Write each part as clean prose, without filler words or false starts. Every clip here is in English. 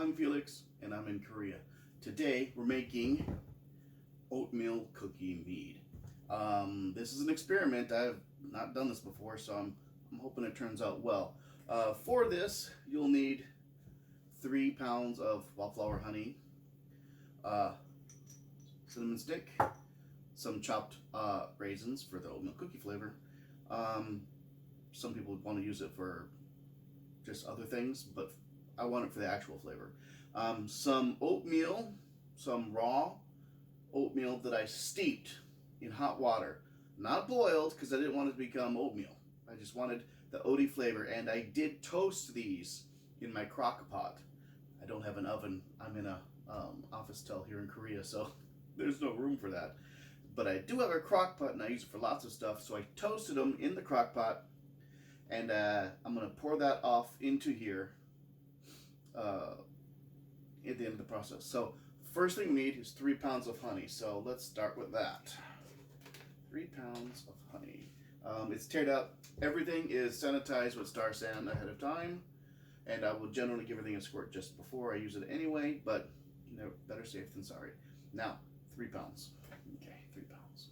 I'm Felix, and I'm in Korea. Today, we're making Oatmeal Cookie Mead. This is an experiment. I've not done this before, so I'm hoping it turns out well. For this, you'll need 3 pounds of wildflower honey, cinnamon stick, some chopped raisins for the oatmeal cookie flavor. Some people want to use it for just other things, but I want it for the actual flavor. Some oatmeal, some raw oatmeal that I steeped in hot water. Not boiled, because I didn't want it to become oatmeal. I just wanted the oaty flavor, and I did toast these in my crock pot. I don't have an oven. I'm in a office tel here in Korea, so there's no room for that. But I do have a crock pot, and I use it for lots of stuff, so I toasted them in the crock pot, and I'm going to pour that off into here at the end of the process. So first thing we need is 3 pounds of honey. So let's start with that. 3 pounds of honey. It's tiered up. Everything is sanitized with Star San ahead of time, and I will generally give everything a squirt just before I use it anyway, but you know, better safe than sorry. Now, 3 pounds. Okay, 3 pounds.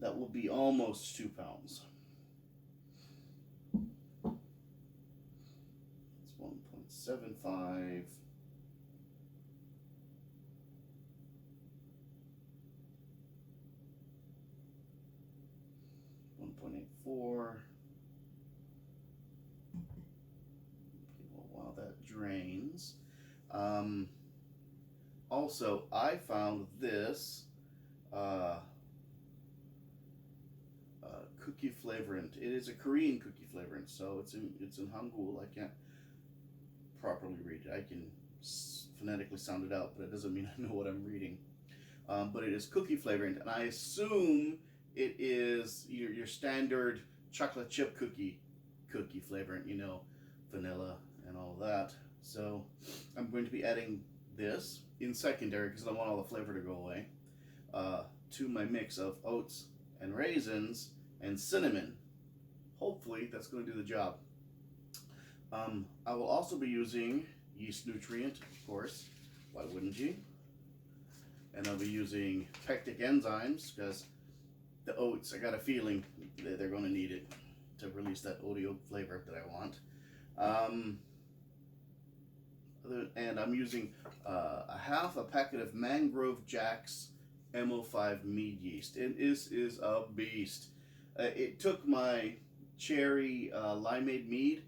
That will be almost 2 pounds. It's 1.75. .84. Okay, well, while that drains. Also, I found this cookie flavorant. It is a Korean cookie flavorant, so it's in Hangul. I can't properly read it. I can phonetically sound it out, but it doesn't mean I know what I'm reading. But it is cookie flavorant, and I assume it is your standard chocolate chip cookie flavorant, you know, vanilla and all that. So I'm going to be adding this in secondary, because I don't want all the flavor to go away, to my mix of oats and raisins and cinnamon. Hopefully that's going to do the job. I will also be using yeast nutrient, of course. Why wouldn't you? And I'll be using pectic enzymes, because the oats, I got a feeling they're going to need it to release that oaty oat flavor that I want. And I'm using a half a packet of Mangrove Jack's MO5 mead yeast. And this is a beast. It took my cherry limeade mead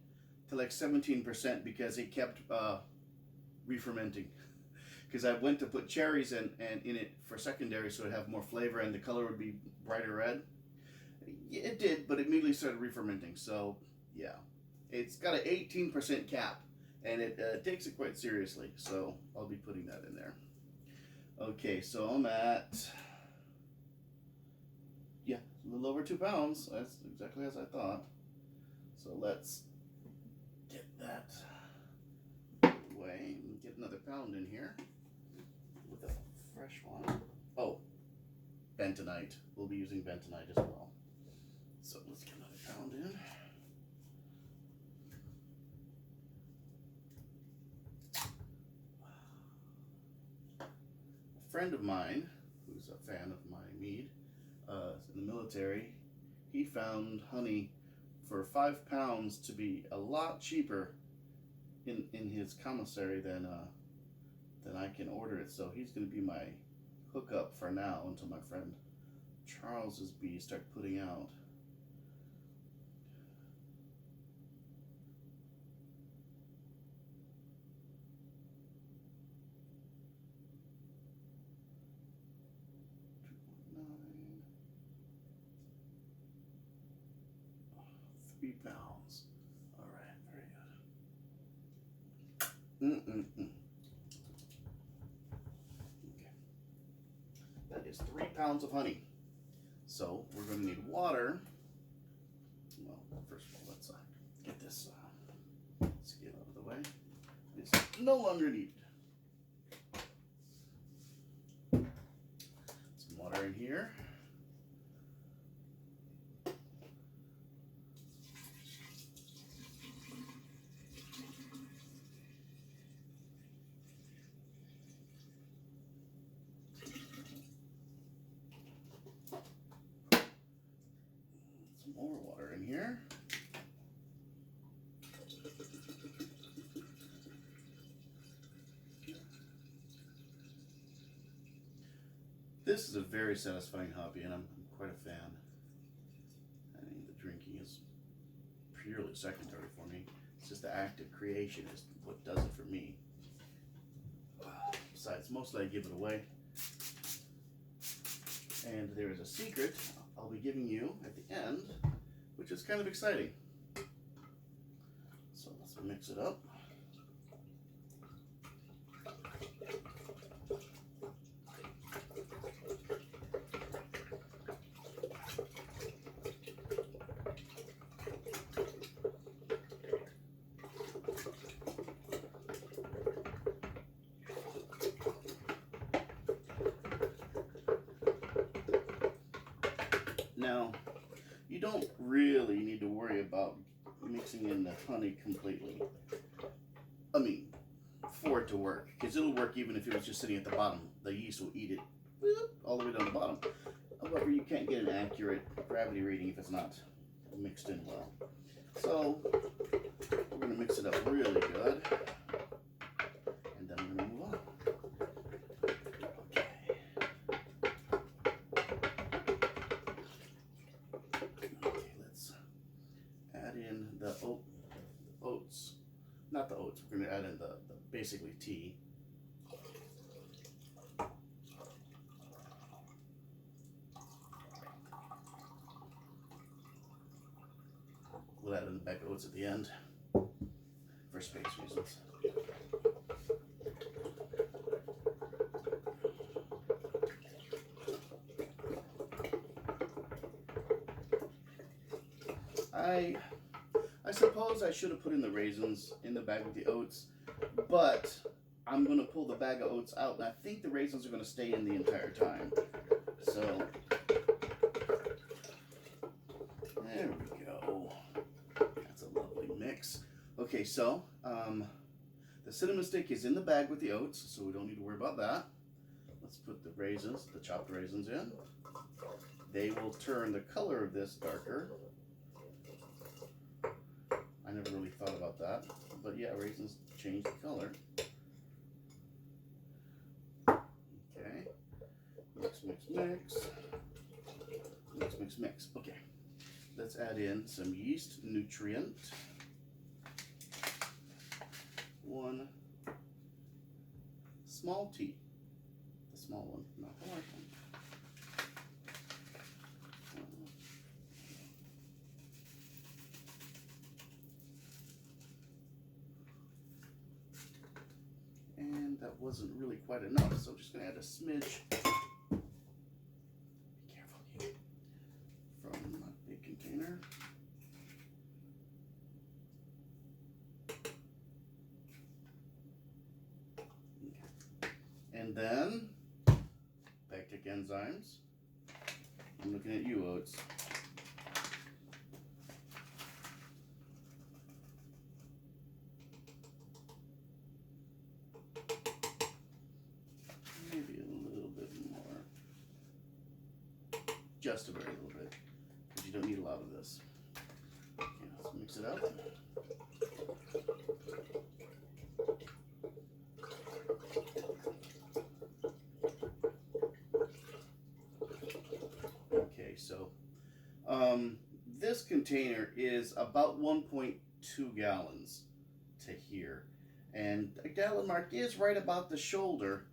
to like 17% because it kept re-fermenting. Because I went to put cherries in it for secondary, so it'd have more flavor and the color would be brighter red. It did, but it immediately started re-fermenting. So yeah, it's got an 18% cap, and it takes it quite seriously. So I'll be putting that in there. Okay, so I'm at, yeah, a little over 2 pounds. That's exactly as I thought. So let's get that away and get another pound in here with a fresh one. Oh, bentonite. We'll be using bentonite as well. So let's get another pound in. A friend of mine, who's a fan of my mead, in the military, he found honey for 5 pounds to be a lot cheaper in his commissary than I can order it. So he's going to be my hookup for now until my friend Charles's bees start putting out. Oh, 3 pounds. All right, very good. Okay. That is 3 pounds of honey. So we're going to need water. Well, first of all, let's get this skid out of the way. This no longer needed. Some water in here. Some more water in here. This is a very satisfying hobby, and I'm quite a fan. I mean, the drinking is purely secondary for me. It's just the act of creation is what does it for me. Besides, mostly I give it away. And there is a secret I'll be giving you at the end, which is kind of exciting. So let's mix it up. Now, you don't really need to worry about mixing in the honey completely. I mean, for it to work, because it'll work even if it was just sitting at the bottom. The yeast will eat it all the way down the bottom. However, you can't get an accurate gravity reading if it's not mixed in well. So, we're going to mix it up really good, and then we're going to move on. In the oats, not the oats, we're going to add in the basically tea. We'll add in the bag of oats at the end for space reasons. I suppose I should have put in the raisins in the bag with the oats, but I'm going to pull the bag of oats out, and I think the raisins are going to stay in the entire time. So, there we go. That's a lovely mix. Okay, so the cinnamon stick is in the bag with the oats, so we don't need to worry about that. Let's put the raisins, the chopped raisins in. They will turn the color of this darker. I never really thought about that, but yeah, raisins change the color. Okay, mix, mix, mix, mix, mix, mix. Okay, let's add in some yeast nutrient. 1 small tea, the small one, not the large one. And that wasn't really quite enough, so I'm just going to add a smidge. Be careful, you. From my big container. Okay. And then, pectic enzymes. I'm looking at you, oats. Maybe a little bit more. Just a very little bit, because you don't need a lot of this. Okay, let's mix it up. Okay, so this container is about 1.2 gallons to here. And a gallon mark is right about the shoulder.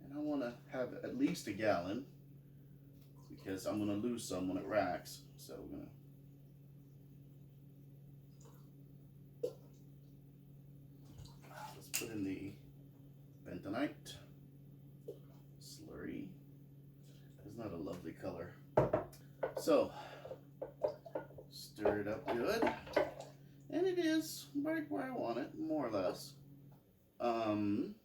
And I want to have at least a gallon because I'm going to lose some when it racks. So we're going to... Let's put in the bentonite slurry. It's not a lovely color. So, stir it up good. And it is right where I want it, more or less. Um,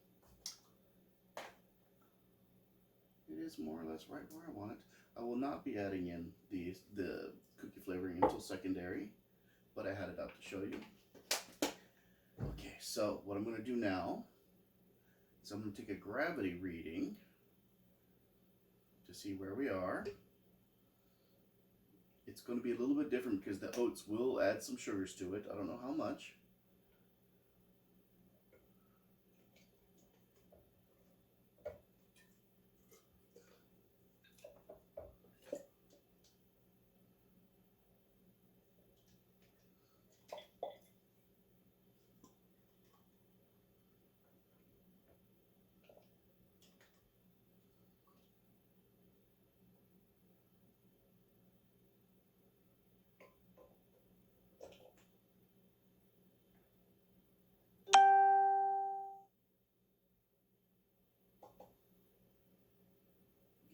it is more or less right where I want it. I will not be adding in the cookie flavoring until secondary, but I had it out to show you. Okay, so what I'm going to do now is I'm going to take a gravity reading to see where we are. It's going to be a little bit different because the oats will add some sugars to it. I don't know how much.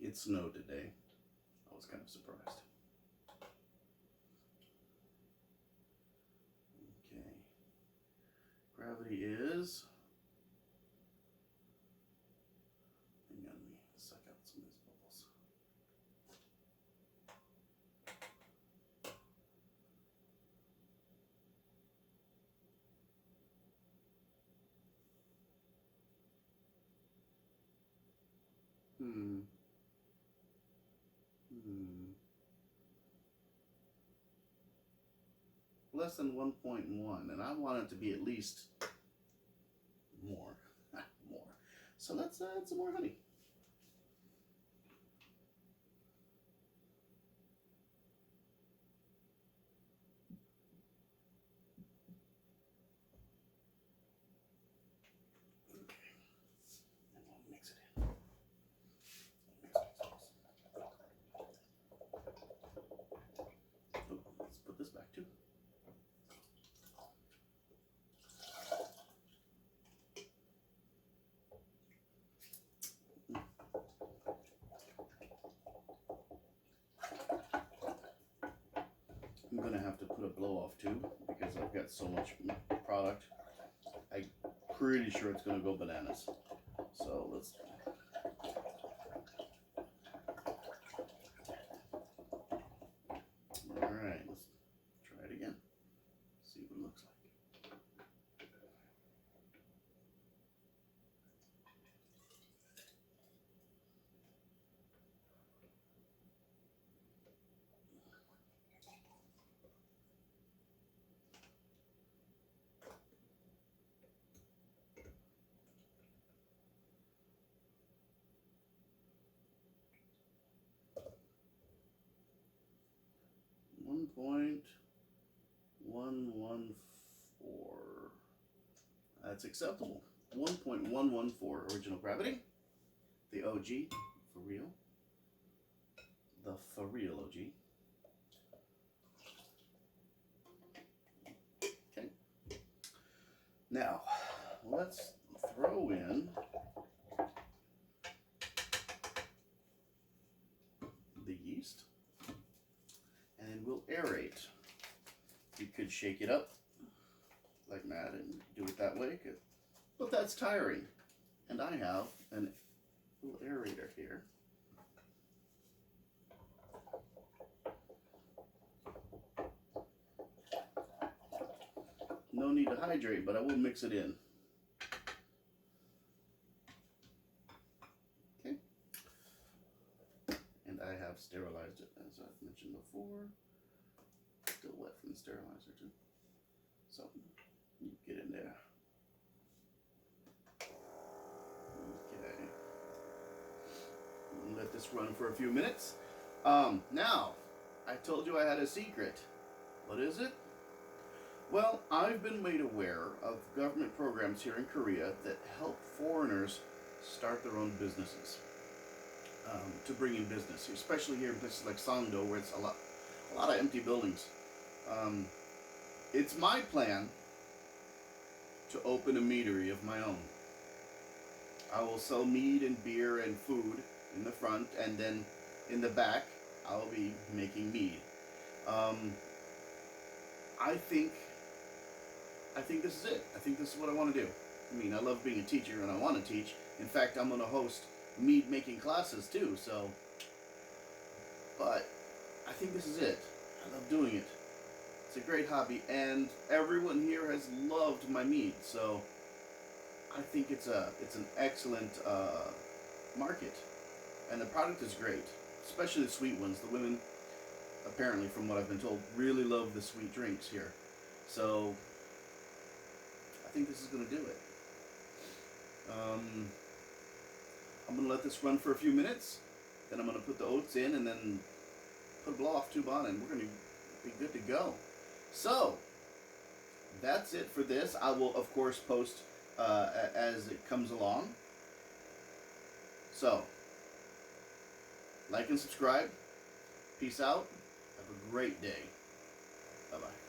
It snowed today. I was kind of surprised. Okay. Gravity is... Hang on, let me suck out some of these bubbles. Less than 1.1, and I want it to be at least more. More. So let's add some more honey. Okay. And we'll mix it in. Oh, let's put this back too. I'm gonna have to put a blow off too because I've got so much product. I'm pretty sure it's gonna go bananas. So let's. All right, let's try it again. See what it looks like. 1.114. That's acceptable. 1.114 original gravity. The OG, for real. The for real OG. Okay. Now, let's throw in the yeast and we'll aerate. You could shake it up like that and do it that way, but that's tiring. And I have a little aerator here. No need to hydrate, but I will mix it in. Okay. And I have sterilized it, as I've mentioned before. Still wet from the sterilizer too. So, you get in there. Okay. Let this run for a few minutes. Now, I told you I had a secret. What is it? Well, I've been made aware of government programs here in Korea that help foreigners start their own businesses, to bring in business, especially here in places like Sangdo, where it's a lot of empty buildings. It's my plan to open a meadery of my own. I will sell mead and beer and food in the front, and then in the back, I'll be making mead. I think this is it. I think this is what I want to do. I mean, I love being a teacher and I want to teach. In fact, I'm going to host mead making classes too, so. But I think this is it. I love doing it. It's a great hobby, and everyone here has loved my mead, so I think it's an excellent market, and the product is great, especially the sweet ones. The women, apparently, from what I've been told, really love the sweet drinks here, so I think this is going to do it. I'm going to let this run for a few minutes, then I'm going to put the oats in, and then put a blow-off tube on, and we're going to be good to go. So, that's it for this. I will, of course, post as it comes along. So, like and subscribe. Peace out. Have a great day. Bye-bye.